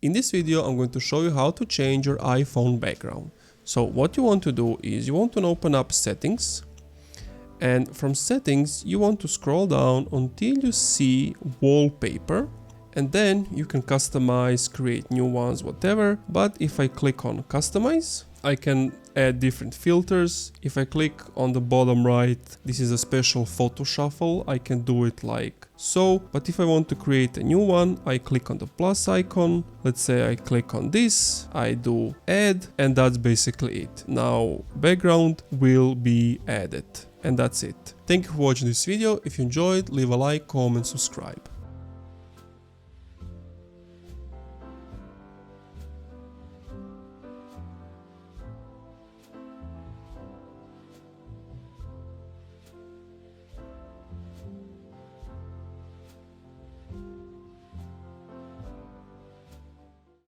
In this video, I'm going to show you how to change your iPhone background. So what you want to do is you want to open up settings, and from settings you want to scroll down until you see wallpaper, and then you can customize, create new ones, whatever. But if I click on customize, I can add different filters. If I click on the bottom right, this is a special photo shuffle. I can do it like so. But if I want to create a new one, I click on the plus icon. Let's say I click on this, I do add, and that's basically it. Now background will be added, and that's it. Thank you for watching this video. If you enjoyed, leave a like, comment, subscribe.